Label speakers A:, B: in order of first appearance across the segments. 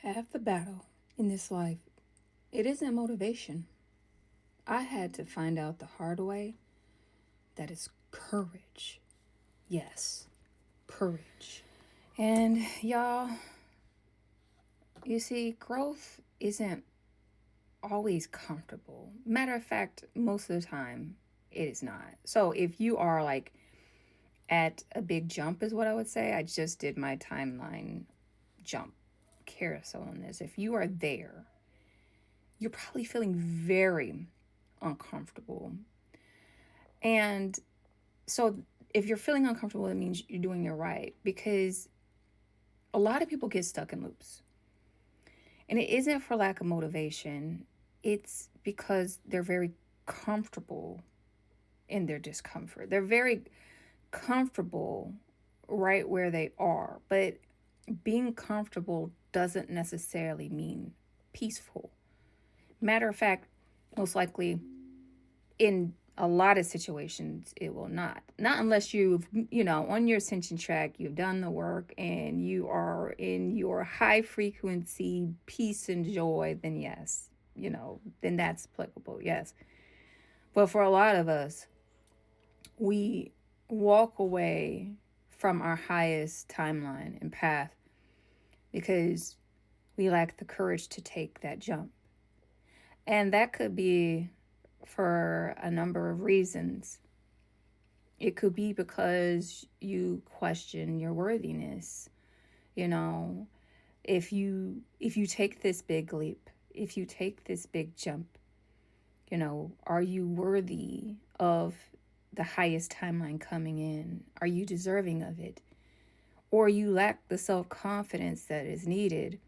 A: Half the battle in this life, it isn't motivation. I had to find out the hard way that is courage. Yes, courage. And y'all, you see, growth isn't always comfortable. Matter of fact, most of the time, it is not. So if you are like at a big jump, is what I would say. I just did my timeline jump carousel on this. If you are there, you're probably feeling very uncomfortable. And so if you're feeling uncomfortable, it means you're doing it right, because a lot of people get stuck in loops. And it isn't for lack of motivation, it's because they're very comfortable in their discomfort. They're very comfortable right where they are. But being comfortable doesn't necessarily mean peaceful. Matter of fact, most likely in a lot of situations it will not. Not unless you've, on your ascension track, you've done the work and you are in your high frequency peace and joy, then yes, then that's applicable, yes. But for a lot of us, we walk away from our highest timeline and path because we lack the courage to take that jump. And that could be for a number of reasons. It could be because you question your worthiness. You know, if you take this big leap, if you take this big jump, are you worthy of the highest timeline coming in? Are you deserving of it? Or you lack the self-confidence that is needed,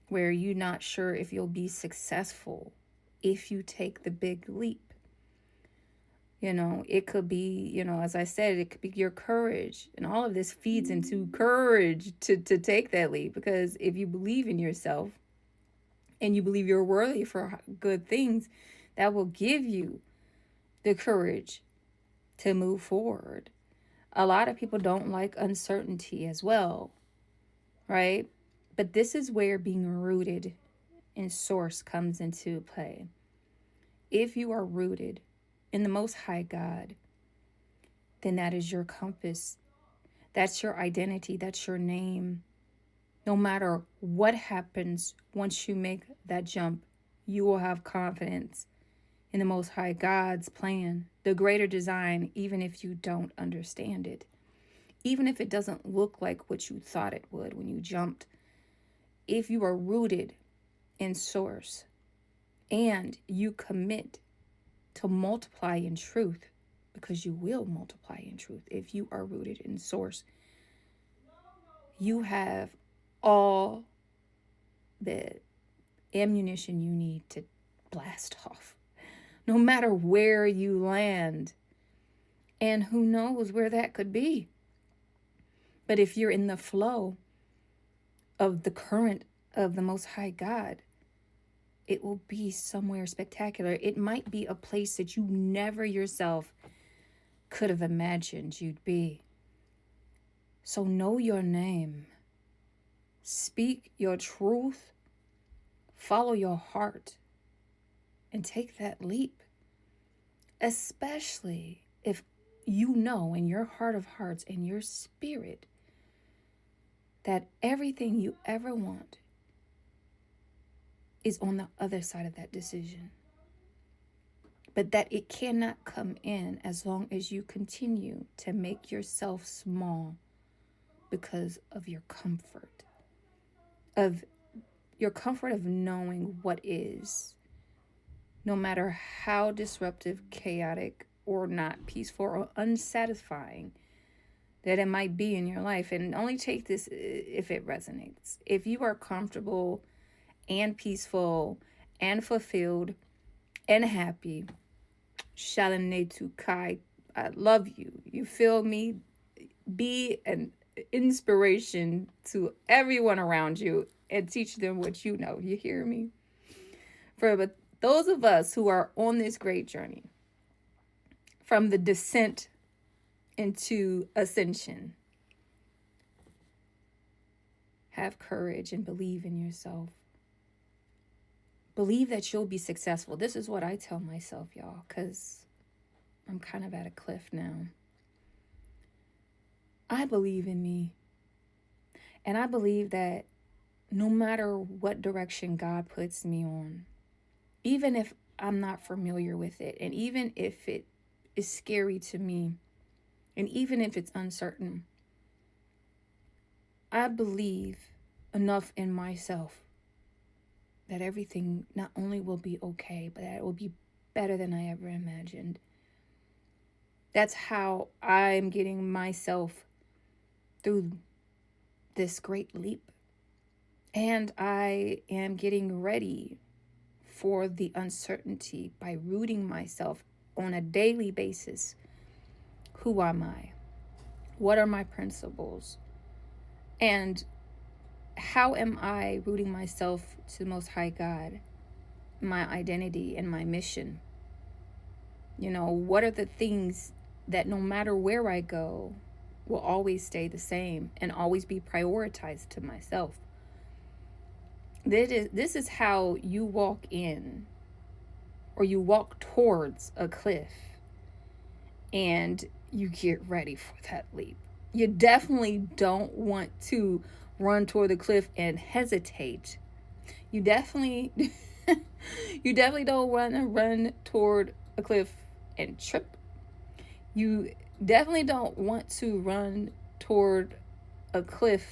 A: where you're not sure if you'll be successful if you take the big leap. It could be, as I said, it could be your courage. And all of this feeds into courage to take that leap. Because if you believe in yourself and you believe you're worthy for good things, that will give you the courage to move forward. A lot of people don't like uncertainty as well, right? But this is where being rooted in source comes into play. If you are rooted in the Most High God, then that is your compass. That's your identity. That's your name. No matter what happens once you make that jump, you will have confidence in the Most High God's plan, the greater design, even if you don't understand it. Even if it doesn't look like what you thought it would when you jumped. If you are rooted in source and you commit to multiply in truth, because you will multiply in truth if you are rooted in source, you have all the ammunition you need to blast off, no matter where you land. And who knows where that could be. But if you're in the flow of the current of the Most High God, it will be somewhere spectacular. It might be a place that you never yourself could have imagined you'd be. So know your name. Speak your truth. Follow your heart. And take that leap. Especially if you know in your heart of hearts and your spirit that everything you ever want is on the other side of that decision. But that it cannot come in as long as you continue to make yourself small because of your comfort. Of your comfort of knowing what is. No matter how disruptive, chaotic, or not peaceful or unsatisfying that it might be in your life. And only take this if it resonates. If you are comfortable and peaceful and fulfilled and happy, Vel'nari Sha'kai, I love you. You feel me? Be an inspiration to everyone around you and teach them what you know. You hear me? For those of us who are on this great journey, from the descent into ascension, Have courage and believe in yourself. Believe that you'll be successful. This is what I tell myself, y'all, because I'm kind of at a cliff now. I believe in me. And I believe that no matter what direction God puts me on, even if I'm not familiar with it, and even if it is scary to me, and even if it's uncertain, I believe enough in myself that everything not only will be okay, but that it will be better than I ever imagined. That's how I'm getting myself through this great leap. And I am getting ready for the uncertainty by rooting myself on a daily basis. Who am I? What are my principles? And how am I rooting myself to the Most High God, my identity and my mission? You know, what are the things that no matter where I go will always stay the same and always be prioritized to myself? This is how you walk in, or you walk towards a cliff and you get ready for that leap. You definitely don't want to run toward the cliff and hesitate. You definitely don't want to run toward a cliff and trip. You definitely don't want to run toward a cliff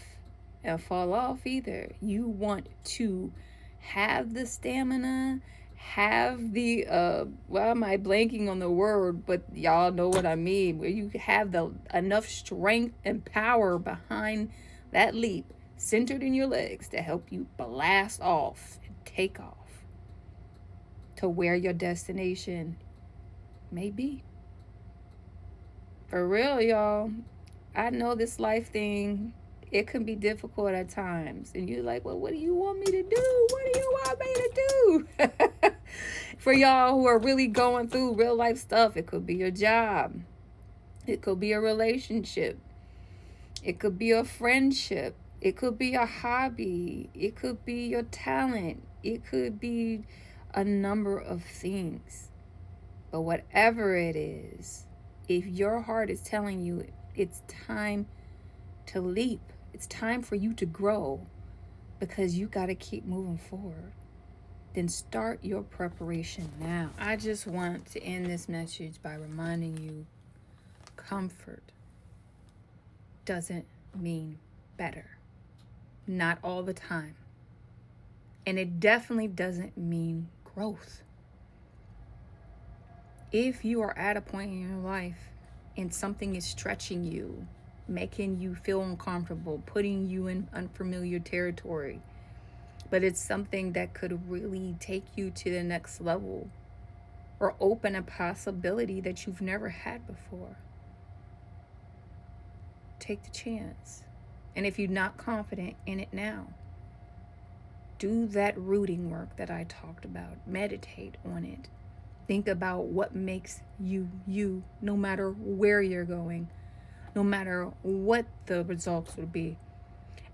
A: and fall off either. You want to have the stamina, have the why am I blanking on the word, but y'all know what I mean, where you have the enough strength and power behind that leap centered in your legs to help you blast off and take off to where your destination may be. For real, y'all. I know this life thing, it can be difficult at times. And you're like, well, what do you want me to do? What do you want me to do? For y'all who are really going through real life stuff, it could be your job. It could be a relationship. It could be a friendship. It could be a hobby. It could be your talent. It could be a number of things. But whatever it is, if your heart is telling you it's time to leap, it's time for you to grow because you got to keep moving forward, then start your preparation now. I just want to end this message by reminding you, comfort doesn't mean better. Not all the time. And it definitely doesn't mean growth. If you are at a point in your life and something is stretching you, making you feel uncomfortable, putting you in unfamiliar territory, but it's something that could really take you to the next level or open a possibility that you've never had before, take the chance. And if you're not confident in it now, do that rooting work that I talked about. Meditate on it. Think about what makes you, you, no matter where you're going, no matter what the results would be.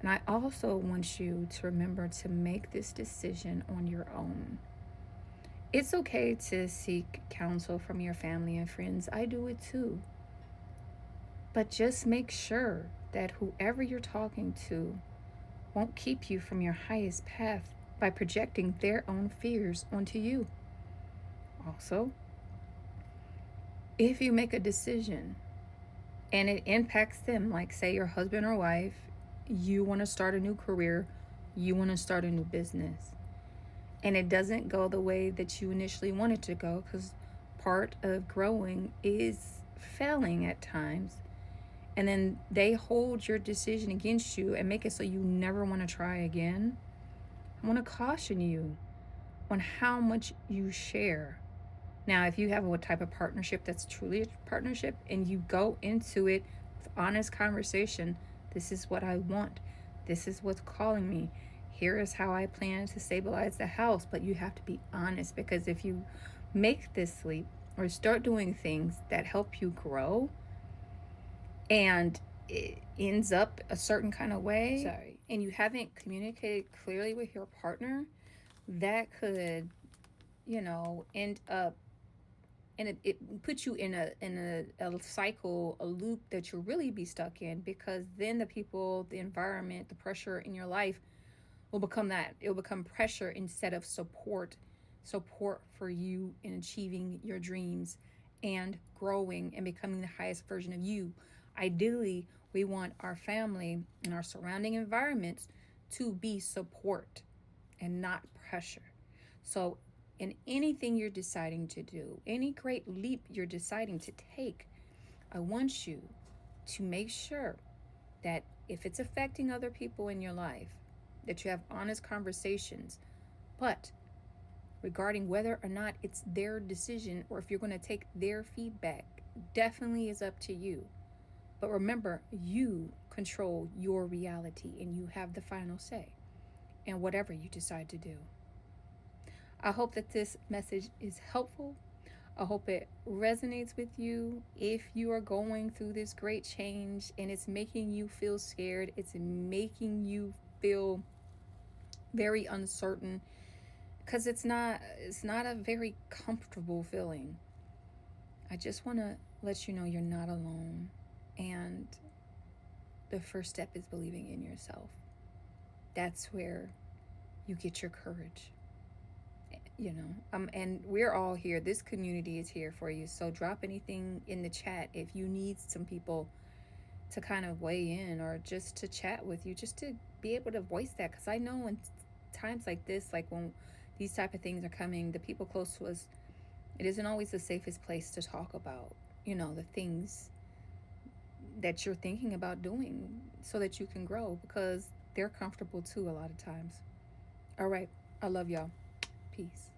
A: And I also want you to remember to make this decision on your own. It's okay to seek counsel from your family and friends. I do it too. But just make sure that whoever you're talking to won't keep you from your highest path by projecting their own fears onto you. Also, if you make a decision and it impacts them, like say your husband or wife, you want to start a new career, you want to start a new business, and it doesn't go the way that you initially wanted to go, because part of growing is failing at times, and then they hold your decision against you and make it so you never want to try again, I want to caution you on how much you share. Now, if you have a type of partnership that's truly a partnership and you go into it with honest conversation, this is what I want, this is what's calling me, here is how I plan to stabilize the house. But you have to be honest, because if you make this leap or start doing things that help you grow and it ends up a certain kind of way, and you haven't communicated clearly with your partner, that could, end up, and it puts you in a cycle, a loop that you'll really be stuck in, because then the people, the environment, the pressure in your life will become that. It will become pressure instead of support for you in achieving your dreams and growing and becoming the highest version of you. Ideally, we want our family and our surrounding environments to be support and not pressure. So, in anything you're deciding to do, any great leap you're deciding to take, I want you to make sure that if it's affecting other people in your life, that you have honest conversations, but regarding whether or not it's their decision or if you're going to take their feedback, definitely is up to you. But remember, you control your reality and you have the final say in whatever you decide to do. I hope that this message is helpful. I hope it resonates with you. If you are going through this great change and it's making you feel scared, it's making you feel very uncertain, because it's not a very comfortable feeling. I just want to let you know you're not alone, and the first step is believing in yourself. That's where you get your courage. And we're all here. This community is here for you. So drop anything in the chat if you need some people to kind of weigh in or just to chat with you, just to be able to voice that. Because I know in times like this, like when these type of things are coming, the people close to us, it isn't always the safest place to talk about, the things that you're thinking about doing so that you can grow, because they're comfortable too a lot of times. All right. I love y'all. Peace.